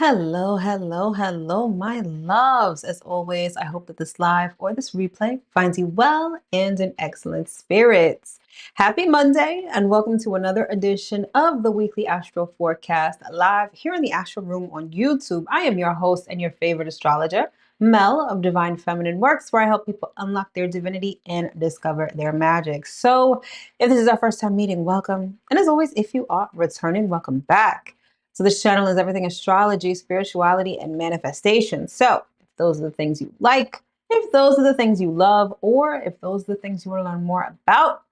Hello, hello, hello, my loves. As always, I hope that this live or this replay finds you well and in excellent spirits. Happy Monday, and welcome to another edition of the weekly Astro Forecast live here in the Astro Room on YouTube. I am your host and your favorite astrologer, Mel of Divine Feminine Works, where I help people unlock their divinity and discover their magic. So, if this is our first time meeting, welcome. And as always, if you are returning, welcome back. So this channel is everything astrology, spirituality, and manifestation. So if those are the things you like, if those are the things you love, or if those are the things you want to learn more about,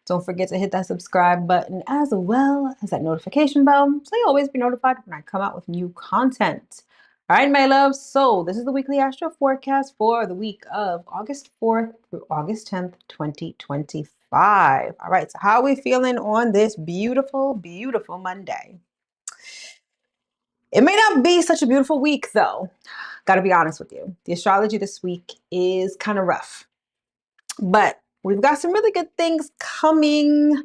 don't forget to hit that subscribe button as well as that notification bell so you'll always be notified when I come out with new content. All right, my loves. So this is the weekly astro forecast for the week of August 4th through August 10th, 2025. All right, so how are we feeling on this beautiful, beautiful Monday? It may not be such a beautiful week, though. Got to be honest with you. The astrology this week is kind of rough, but we've got some really good things coming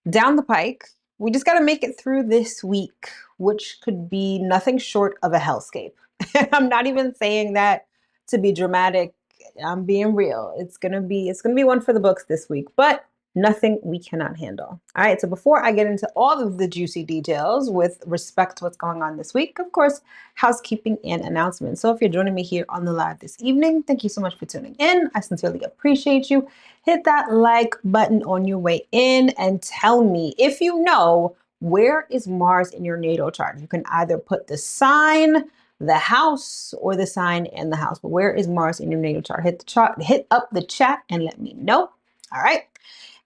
down the pike. We just got to make it through this week, which could be nothing short of a hellscape. I'm not even saying that to be dramatic. I'm being real. It's gonna be one for the books this week, but nothing we cannot handle. All right. So before I get into all of the juicy details with respect to what's going on this week, of course, housekeeping and announcements. So if you're joining me here on the live this evening, thank you so much for tuning in. I sincerely appreciate you. Hit that like button on your way in and tell me if you know where is Mars in your natal chart. You can either put the sign, the house, or the sign and the house. But where is Mars in your natal chart? Hit the chart, hit up the chat and let me know. All right.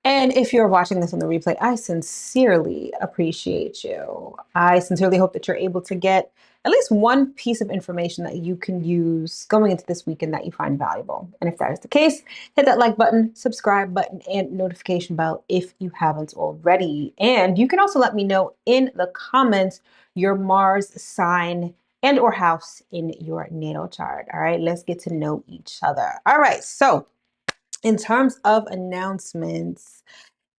And if you're watching this on the replay, I sincerely appreciate you. I sincerely hope that you're able to get at least one piece of information that you can use going into this weekend that you find valuable. And if that is the case, hit that like button, subscribe button, and notification bell if you haven't already. And you can also let me know in the comments your Mars sign and or house in your natal chart. All right, let's get to know each other. All right, so in terms of announcements,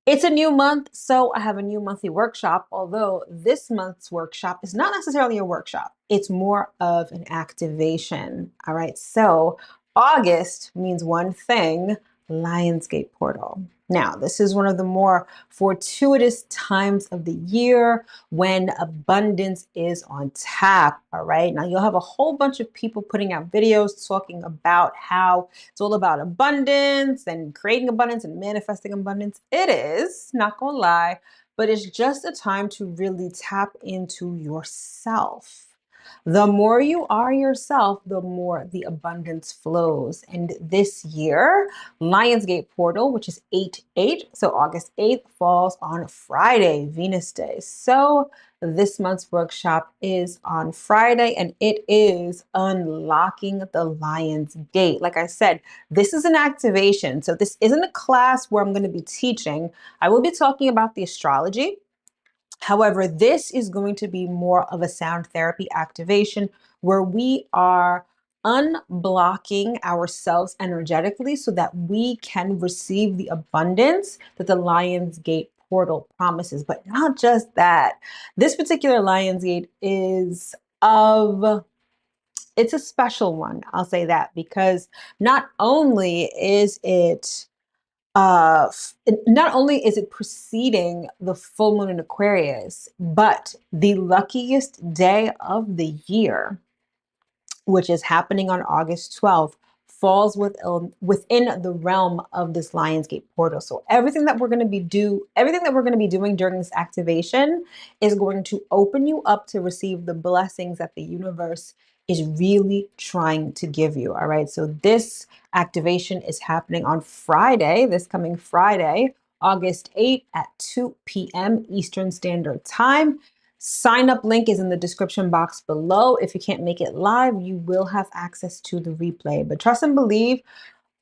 it's a new month, so I have a new monthly workshop, although this month's workshop is not necessarily a workshop. It's more of an activation. All right, so August means one thing, Lionsgate portal. Now, this is one of the more fortuitous times of the year when abundance is on tap. All right, now you'll have a whole bunch of people putting out videos talking about how it's all about abundance and creating abundance and manifesting abundance. It is, not gonna lie, but it's just a time to really tap into yourself. The more you are yourself, the more the abundance flows. And this year, Lionsgate portal, which is 8/8, so August 8th, falls on Friday, Venus Day. So this month's workshop is on Friday, and it is unlocking the Lion's Gate. Like I said, this is an activation. So this isn't a class where I'm going to be teaching. I will be talking about the astrology. However, this is going to be more of a sound therapy activation where we are unblocking ourselves energetically so that we can receive the abundance that the Lion's Gate portal promises. But not just that. This particular Lion's Gate is of it's a special one. I'll say that because not only is it not only is it preceding the full moon in Aquarius, but the luckiest day of the year, which is happening on August 12th, falls within the realm of this Lionsgate portal. So everything that we're going to be doing during this activation is going to open you up to receive the blessings that the universe is really trying to give you. All right. So this activation is happening on Friday, this coming Friday, August 8th at 2 p.m. Eastern Standard Time. Sign up link is in the description box below. If you can't make it live, you will have access to the replay. But trust and believe,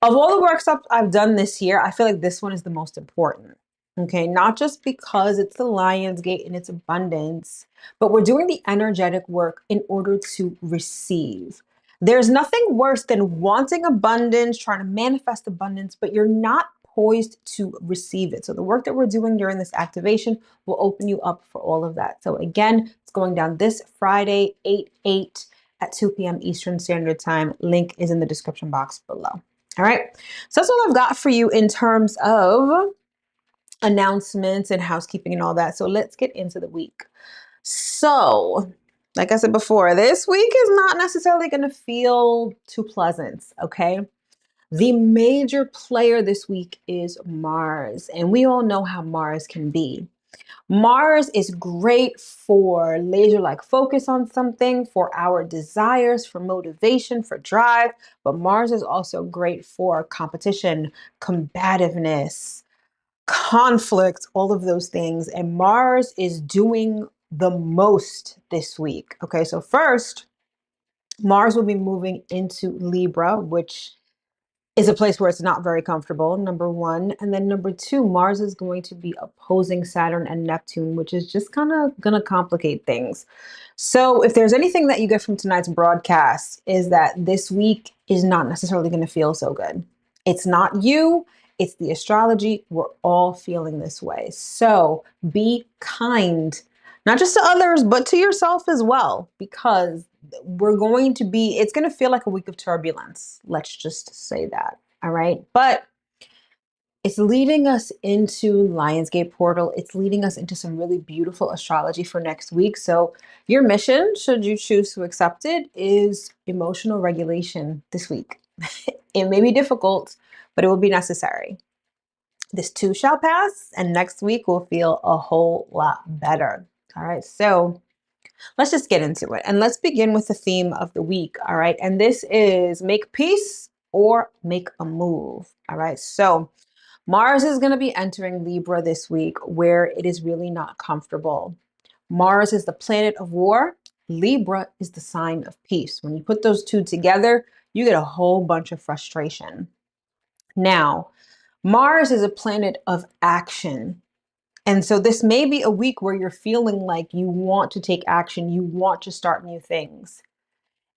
of all the workshops I've done this year, I feel like this one is the most important. Okay, not just because it's the Lion's Gate and its abundance, but we're doing the energetic work in order to receive. There's nothing worse than wanting abundance, trying to manifest abundance, but you're not poised to receive it. So the work that we're doing during this activation will open you up for all of that. So again, it's going down this Friday, 8/8 at 2 p.m. Eastern Standard Time. Link is in the description box below. All right. So that's all I've got for you in terms of announcements and housekeeping and all that. So let's get into the week. So, like I said before, this week is not necessarily going to feel too pleasant, okay? The major player this week is Mars, and we all know how Mars can be. Mars is great for laser-like focus on something, for our desires, for motivation, for drive, but Mars is also great for competition, combativeness, conflict, all of those things. And Mars is doing the most this week. Okay, so first, Mars will be moving into Libra, which is a place where it's not very comfortable, number one. And then number two, Mars is going to be opposing Saturn and Neptune, which is just kind of going to complicate things. So if there's anything that you get from tonight's broadcast, is that this week is not necessarily going to feel so good. It's not you, it's the astrology. We're all feeling this way. So be kind, not just to others, but to yourself as well, because it's going to feel like a week of turbulence. Let's just say that. All right. But it's leading us into Lionsgate portal. It's leading us into some really beautiful astrology for next week. So your mission, should you choose to accept it, is emotional regulation this week. It may be difficult, but it will be necessary. This too shall pass, and next week will feel a whole lot better. All right. So let's just get into it. And let's begin with the theme of the week. All right. And this is make peace or make a move. All right. So Mars is going to be entering Libra this week, where it is really not comfortable. Mars is the planet of war. Libra is the sign of peace. When you put those two together, you get a whole bunch of frustration. Now, Mars is a planet of action. And so this may be a week where you're feeling like you want to take action, you want to start new things.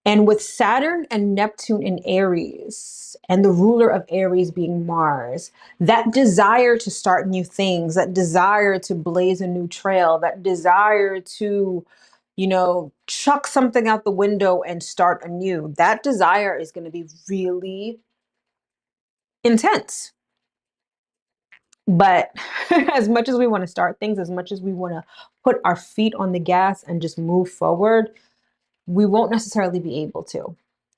And with Saturn and Neptune in Aries, and the ruler of Aries being Mars, that desire to start new things, that desire to blaze a new trail, that desire to, chuck something out the window and start anew, that desire is going to be really intense. But as much as we want to start things, as much as we want to put our feet on the gas and just move forward, we won't necessarily be able to.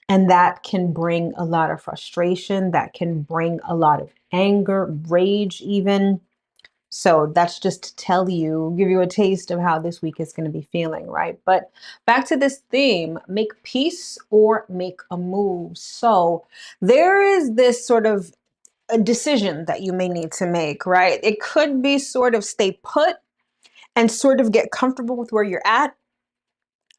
And that can bring a lot of frustration. That can bring a lot of anger, rage even. So that's just to give you a taste of how this week is going to be feeling, right? But back to this theme, make peace or make a move. So there is this sort of a decision that you may need to make, right? It could be sort of stay put and sort of get comfortable with where you're at,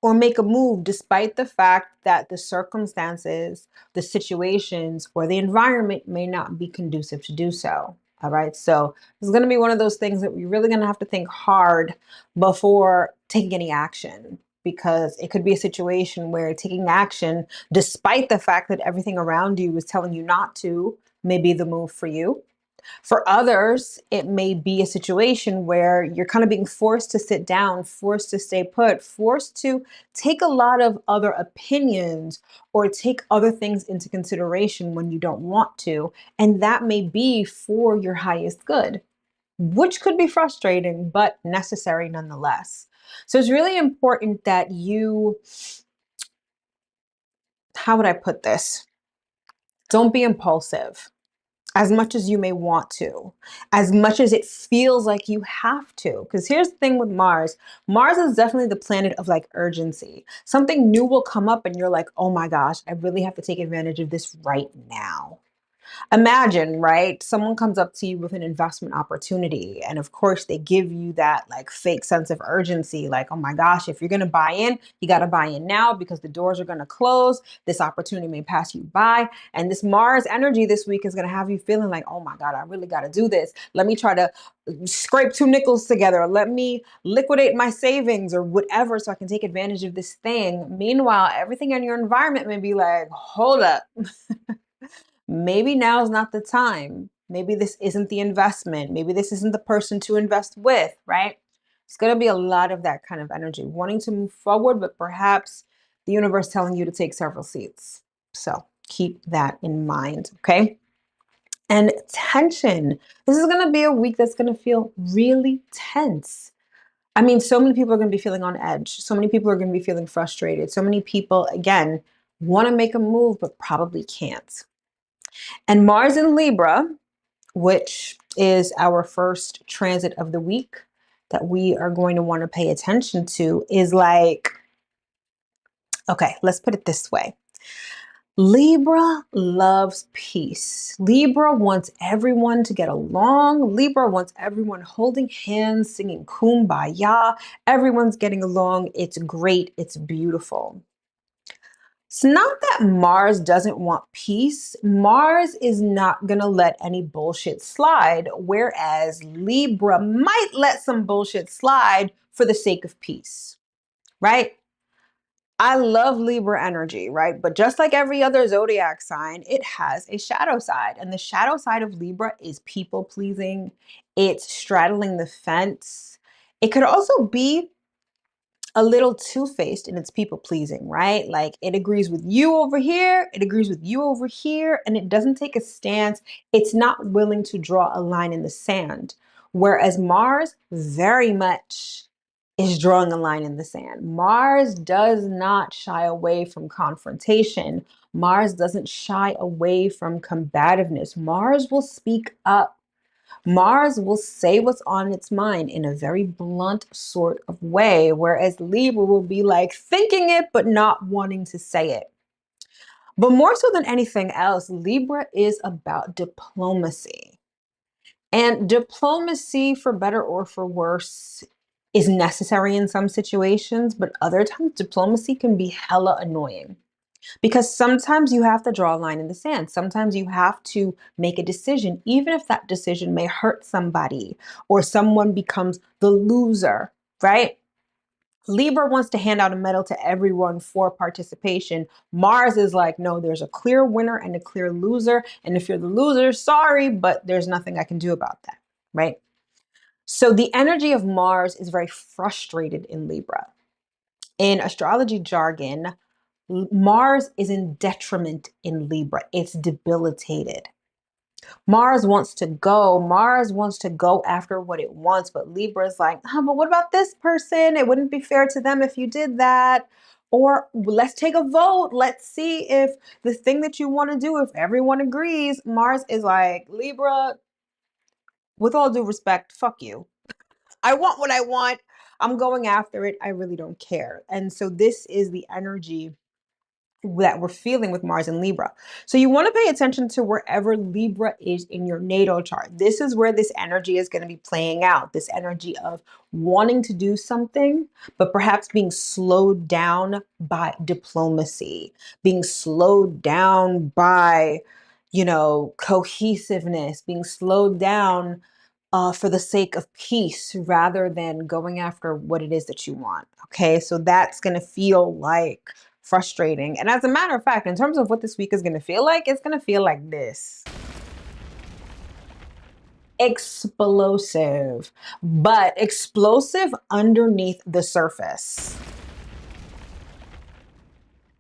or make a move despite the fact that the circumstances, the situations, or the environment may not be conducive to do so. All right. So it's going to be one of those things that we're really going to have to think hard before taking any action, because it could be a situation where taking action, despite the fact that everything around you is telling you not to, may be the move for you. For others, it may be a situation where you're kind of being forced to sit down, forced to stay put, forced to take a lot of other opinions or take other things into consideration when you don't want to. And that may be for your highest good, which could be frustrating, but necessary nonetheless. So it's really important that how would I put this? Don't be impulsive as much as you may want to, as much as it feels like you have to. Because here's the thing with Mars. Mars is definitely the planet of like urgency. Something new will come up and you're like, oh my gosh, I really have to take advantage of this right now. Imagine, right? Someone comes up to you with an investment opportunity. And of course, they give you that like fake sense of urgency. Like, oh my gosh, if you're going to buy in, you got to buy in now because the doors are going to close. This opportunity may pass you by. And this Mars energy this week is going to have you feeling like, oh my God, I really got to do this. Let me try to scrape 2 nickels together. Let me liquidate my savings or whatever so I can take advantage of this thing. Meanwhile, everything in your environment may be like, hold up. Maybe now's not the time. Maybe this isn't the investment. Maybe this isn't the person to invest with, right? It's going to be a lot of that kind of energy, wanting to move forward, but perhaps the universe telling you to take several seats. So keep that in mind, okay? And tension. This is going to be a week that's going to feel really tense. I mean, so many people are going to be feeling on edge. So many people are going to be feeling frustrated. So many people, again, want to make a move, but probably can't. And Mars in Libra, which is our first transit of the week that we are going to want to pay attention to, is like, okay, let's put it this way. Libra loves peace. Libra wants everyone to get along. Libra wants everyone holding hands, singing kumbaya. Everyone's getting along. It's great. It's beautiful. It's not that Mars doesn't want peace. Mars is not going to let any bullshit slide, whereas Libra might let some bullshit slide for the sake of peace, right? I love Libra energy, right? But just like every other zodiac sign, it has a shadow side. And the shadow side of Libra is people pleasing, it's straddling the fence. It could also be a little two-faced in its people pleasing, right? Like it agrees with you over here, it agrees with you over here, and it doesn't take a stance. It's not willing to draw a line in the sand. Whereas Mars very much is drawing a line in the sand. Mars does not shy away from confrontation. Mars doesn't shy away from combativeness. Mars will speak up. Mars will say what's on its mind in a very blunt sort of way, whereas Libra will be like thinking it, but not wanting to say it. But more so than anything else, Libra is about diplomacy. And diplomacy, for better or for worse, is necessary in some situations, but other times diplomacy can be hella annoying. Because sometimes you have to draw a line in the sand. Sometimes you have to make a decision, even if that decision may hurt somebody or someone becomes the loser, right? Libra wants to hand out a medal to everyone for participation. Mars is like, no, there's a clear winner and a clear loser. And if you're the loser, sorry, but there's nothing I can do about that, right? So the energy of Mars is very frustrated in Libra. In astrology jargon, Mars is in detriment in Libra. It's debilitated. Mars wants to go. Mars wants to go after what it wants, but Libra is like, but what about this person? It wouldn't be fair to them if you did that. Or let's take a vote. Let's see if the thing that you want to do, if everyone agrees. Mars is like, Libra, with all due respect, fuck you. I want what I want. I'm going after it. I really don't care. And so this is the energy that we're feeling with Mars and Libra. So you want to pay attention to wherever Libra is in your natal chart. This is where this energy is going to be playing out. This energy of wanting to do something, but perhaps being slowed down by diplomacy, being slowed down by, cohesiveness, being slowed down for the sake of peace rather than going after what it is that you want. Okay, so that's going to feel like frustrating. And as a matter of fact, in terms of what this week is going to feel like, it's going to feel like this. Explosive, but explosive underneath the surface.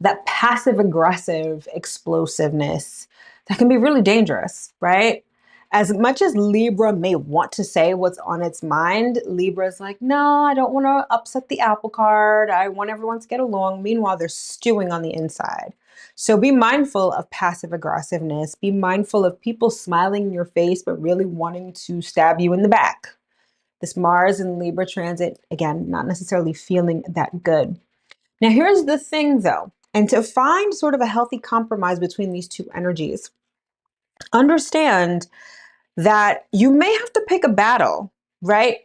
That passive aggressive explosiveness that can be really dangerous, right? As much as Libra may want to say what's on its mind, Libra's like, no, I don't want to upset the apple cart. I want everyone to get along. Meanwhile, they're stewing on the inside. So be mindful of passive aggressiveness. Be mindful of people smiling in your face, but really wanting to stab you in the back. This Mars and Libra transit, again, not necessarily feeling that good. Now, here's the thing, though. And to find sort of a healthy compromise between these two energies, understand that you may have to pick a battle, right?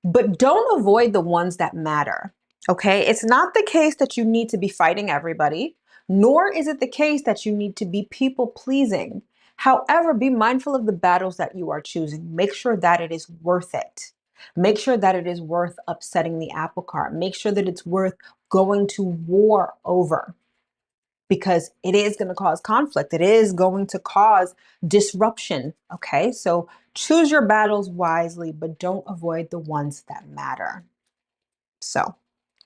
But don't avoid the ones that matter, okay? It's not the case that you need to be fighting everybody, nor is it the case that you need to be people pleasing. However, be mindful of the battles that you are choosing. Make sure that it is worth it. Make sure that it is worth upsetting the apple cart. Make sure that it's worth going to war over. because it is going to cause conflict. It is going to cause disruption. Okay. So choose your battles wisely, but don't avoid the ones that matter. So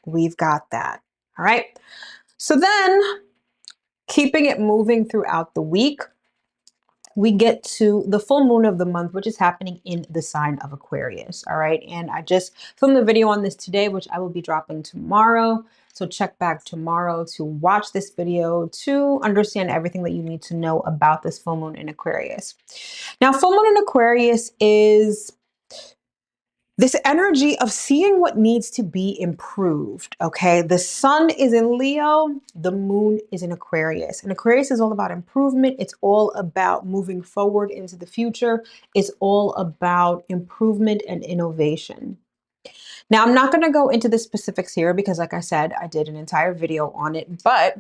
we've got that. All right. So then keeping it moving throughout the week, we get to the full moon of the month, which is happening in the sign of Aquarius. All right. And I just filmed a video on this today, which I will be dropping tomorrow. So check back tomorrow to watch this video to understand everything that you need to know about this full moon in Aquarius. Now, full moon in Aquarius is this energy of seeing what needs to be improved. Okay. The sun is in Leo, the moon is in Aquarius. And Aquarius is all about improvement. It's all about moving forward into the future. It's all about improvement and innovation. Now, I'm not going to go into the specifics here because, like I said, I did an entire video on it, but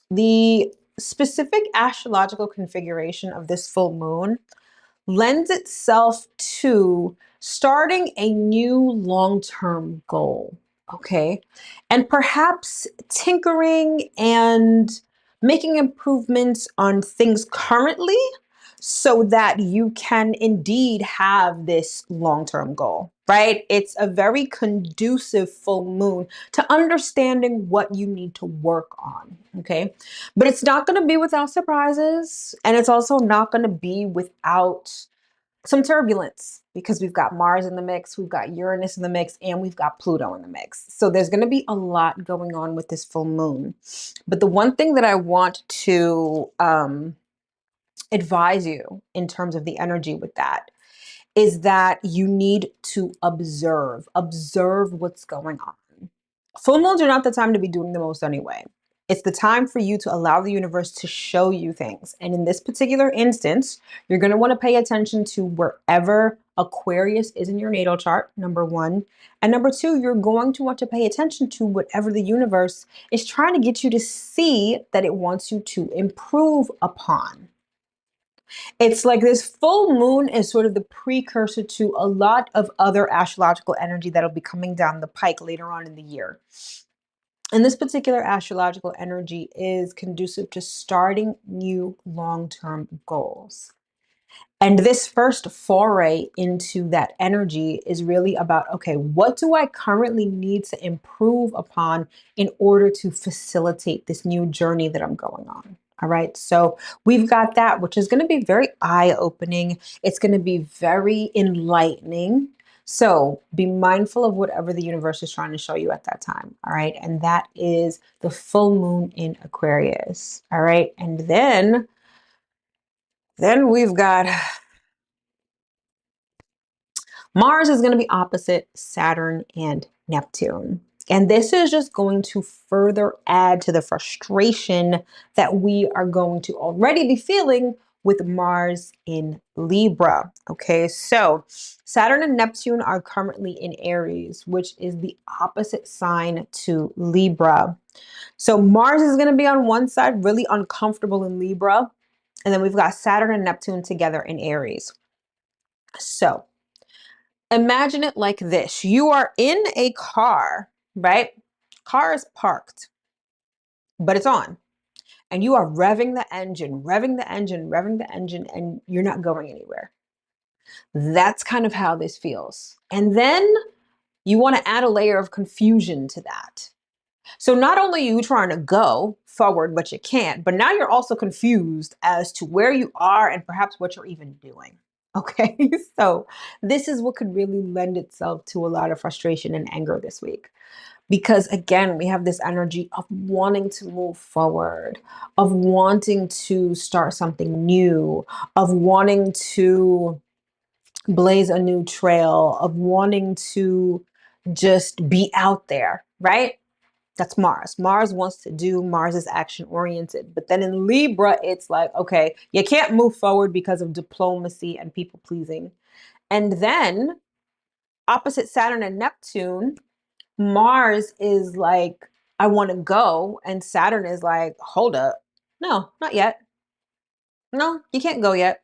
the specific astrological configuration of this full moon lends itself to starting a new long-term goal, okay? And perhaps tinkering and making improvements on things currently so that you can indeed have this long-term goal, right? It's a very conducive full moon to understanding what you need to work on, okay? But it's not going to be without surprises, and it's also not going to be without some turbulence because we've got Mars in the mix, we've got Uranus in the mix, and we've got Pluto in the mix. So there's going to be a lot going on with this full moon. But the one thing that I want to advise you in terms of the energy with that is that you need to observe what's going on. Full moons are not the time to be doing the most anyway. It's the time for you to allow the universe to show you things. And in this particular instance, you're going to want to pay attention to wherever Aquarius is in your natal chart, number one. And number two, you're going to want to pay attention to whatever the universe is trying to get you to see that it wants you to improve upon. It's like this full moon is sort of the precursor to a lot of other astrological energy that'll be coming down the pike later on in the year. And this particular astrological energy is conducive to starting new long-term goals. And this first foray into that energy is really about, okay, what do I currently need to improve upon in order to facilitate this new journey that I'm going on? All right. So we've got that, which is going to be very eye-opening. It's going to be very enlightening. So be mindful of whatever the universe is trying to show you at that time. All right. And that is the full moon in Aquarius. All right. And then we've got Mars is going to be opposite Saturn and Neptune. And this is just going to further add to the frustration that we are going to already be feeling with Mars in Libra. Okay, so Saturn and Neptune are currently in Aries, which is the opposite sign to Libra. So Mars is going to be on one side, really uncomfortable in Libra. And then we've got Saturn and Neptune together in Aries. So imagine it like this. You are in a car, right? Car is parked, but it's on. And you are revving the engine, revving the engine, revving the engine, and you're not going anywhere. That's kind of how this feels. And then you want to add a layer of confusion to that. So not only are you trying to go forward, but you can't, but now you're also confused as to where you are and perhaps what you're even doing. Okay, so this is what could really lend itself to a lot of frustration and anger this week. Because again, we have this energy of wanting to move forward, of wanting to start something new, of wanting to blaze a new trail, of wanting to just be out there, right? That's Mars. Mars wants to do, Mars is action oriented. But then in Libra, it's like, okay, you can't move forward because of diplomacy and people pleasing. And then opposite Saturn and Neptune, Mars is like, I want to go. And Saturn is like, hold up. No, not yet. No, you can't go yet.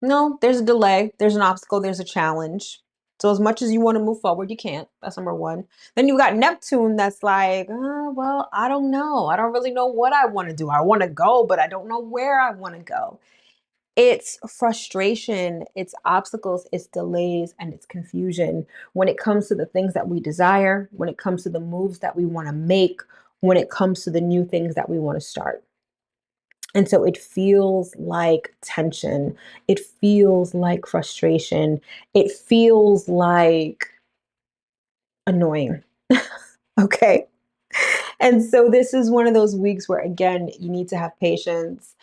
No, there's a delay. There's an obstacle. There's a challenge. So as much as you want to move forward, you can't. That's number one. Then you got Neptune that's like, oh, well, I don't know. I don't really know what I want to do. I want to go, but I don't know where I want to go. It's frustration, it's obstacles, it's delays, and it's confusion when it comes to the things that we desire, when it comes to the moves that we want to make, when it comes to the new things that we want to start. And so it feels like tension. It feels like frustration. It feels like annoying. Okay. And so this is one of those weeks where, again, you need to have patience,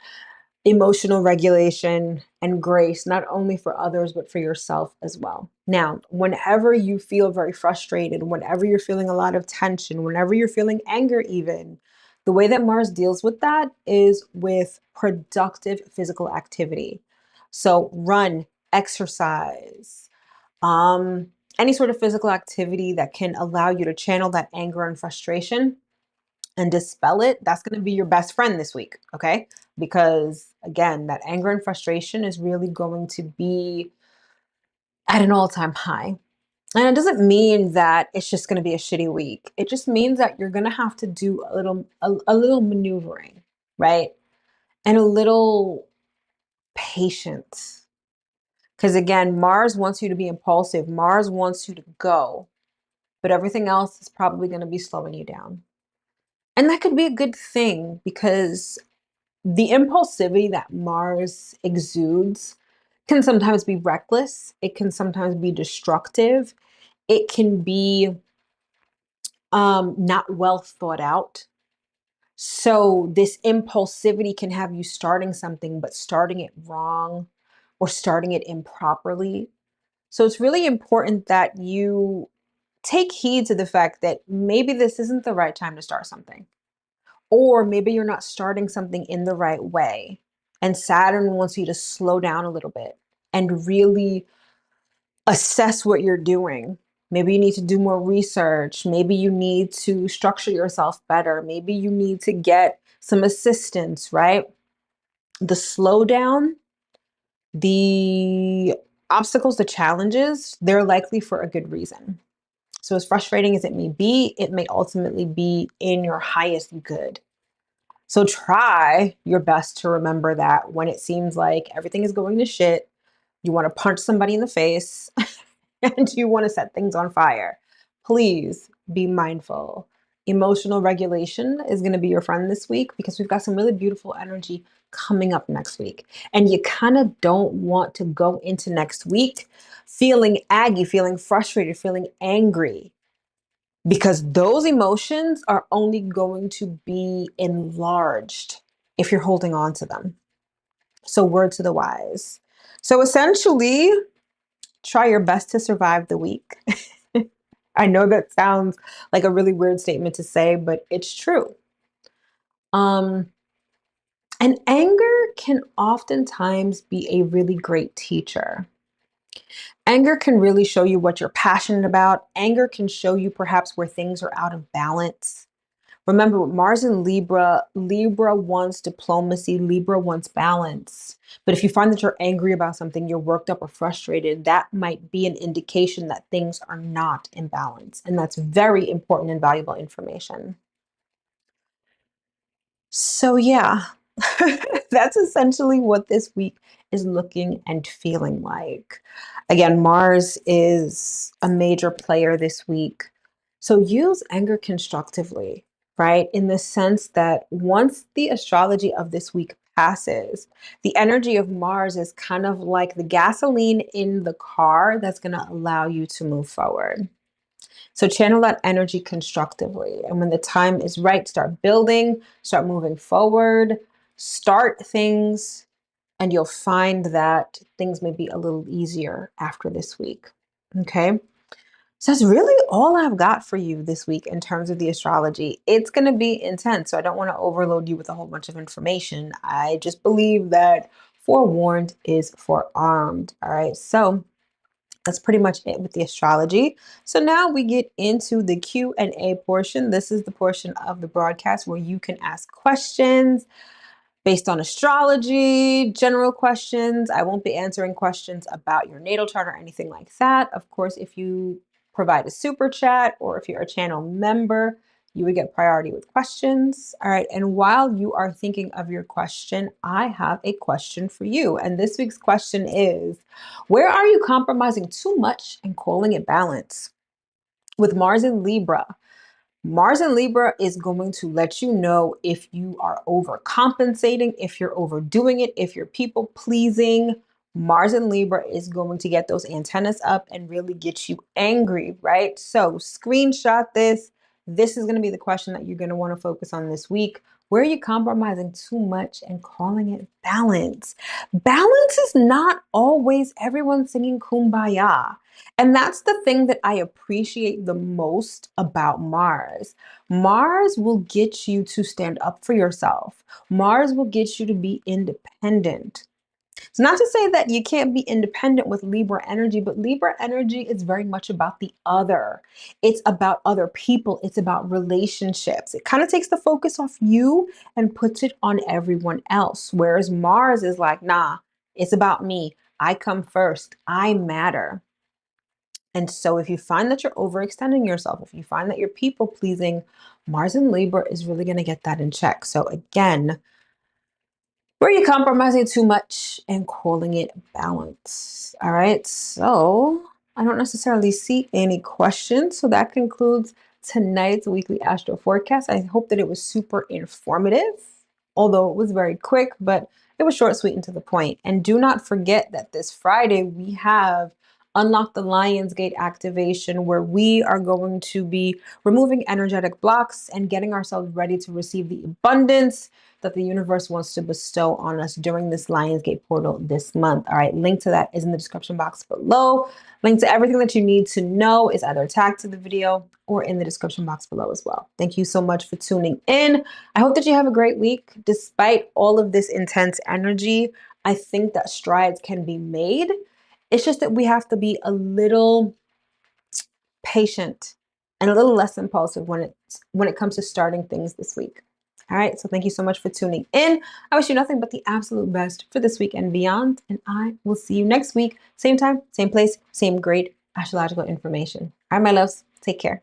emotional regulation, and grace, not only for others, but for yourself as well. Now, whenever you feel very frustrated, whenever you're feeling a lot of tension, whenever you're feeling anger, even, the way that Mars deals with that is with productive physical activity. So, run, exercise, um, any sort of physical activity that can allow you to channel that anger and frustration and dispel it, that's going to be your best friend this week, okay? Because again, that anger and frustration is really going to be at an all-time high. And it doesn't mean that it's just going to be a shitty week. It just means that you're going to have to do a little maneuvering, right? And a little patience. Because again, Mars wants you to be impulsive. Mars wants you to go, but everything else is probably going to be slowing you down. And that could be a good thing because the impulsivity that Mars exudes can sometimes be reckless. It can sometimes be destructive. It can be not well thought out. So this impulsivity can have you starting something, but starting it wrong or starting it improperly. So it's really important that you take heed to the fact that maybe this isn't the right time to start something. Or maybe you're not starting something in the right way. And Saturn wants you to slow down a little bit and really assess what you're doing. Maybe you need to do more research. Maybe you need to structure yourself better. Maybe you need to get some assistance, right? The slowdown, the obstacles, the challenges, they're likely for a good reason. So, as frustrating as it may be, it may ultimately be in your highest good. So try your best to remember that when it seems like everything is going to shit, you want to punch somebody in the face and you want to set things on fire. Please be mindful. Emotional regulation is going to be your friend this week because we've got some really beautiful energy coming up next week. And you kind of don't want to go into next week feeling aggy, feeling frustrated, feeling angry, because those emotions are only going to be enlarged if you're holding on to them. So, word to the wise. So, essentially, try your best to survive the week. I know that sounds like a really weird statement to say, but it's true. Um, and anger can oftentimes be a really great teacher. Anger can really show you what you're passionate about. Anger can show you perhaps where things are out of balance. Remember, with Mars in Libra, Libra wants diplomacy, Libra wants balance. But if you find that you're angry about something, you're worked up or frustrated, that might be an indication that things are not in balance. And that's very important and valuable information. So, yeah, that's essentially what this week is looking and feeling like. Again, Mars is a major player this week. So use anger constructively, right? In the sense that once the astrology of this week passes, the energy of Mars is kind of like the gasoline in the car that's going to allow you to move forward. So channel that energy constructively. And when the time is right, start building, start moving forward, start things, and you'll find that things may be a little easier after this week. Okay. So that's really all I've got for you this week in terms of the astrology. It's going to be intense, so I don't want to overload you with a whole bunch of information. I just believe that forewarned is forearmed. All right. So that's pretty much it with the astrology. So now we get into the Q&A portion. This is the portion of the broadcast where you can ask questions. based on astrology, general questions. I won't be answering questions about your natal chart or anything like that. Of course, if you provide a super chat or if you're a channel member, you would get priority with questions. All right. And while you are thinking of your question, I have a question for you. And this week's question is, where are you compromising too much and calling it balance? With Mars in Libra, Mars in Libra is going to let you know if you are overcompensating, if you're overdoing it, if you're people pleasing. Mars in Libra is going to get those antennas up and really get you angry, right? So screenshot this. This is going to be the question that you're going to want to focus on this week. Where are you compromising too much and calling it balance? Balance is not always everyone singing kumbaya. And that's the thing that I appreciate the most about Mars. Mars will get you to stand up for yourself. Mars will get you to be independent. It's not to say that you can't be independent with Libra energy, but Libra energy is very much about the other. It's about other people. It's about relationships. It kind of takes the focus off you and puts it on everyone else. Whereas Mars is like, nah, it's about me. I come first. I matter. And so if you find that you're overextending yourself, if you find that you're people pleasing, Mars in Libra is really going to get that in check. So again, where you compromising too much and calling it balance. All right. So I don't necessarily see any questions. So that concludes tonight's weekly astro forecast. I hope that it was super informative, although it was very quick, but it was short, sweet, and to the point. And do not forget that this Friday we have Unlock the Lion's Gate activation, where we are going to be removing energetic blocks and getting ourselves ready to receive the abundance that the universe wants to bestow on us during this Lionsgate portal this month. All right, link to that is in the description box below. Link to everything that you need to know is either tagged to the video or in the description box below as well. Thank you so much for tuning in. I hope that you have a great week. Despite all of this intense energy, I think that strides can be made. It's just that we have to be a little patient and a little less impulsive when it comes to starting things this week. All right, so thank you so much for tuning in. I wish you nothing but the absolute best for this week and beyond, and I will see you next week, same time, same place, same great astrological information. All right, my loves, take care.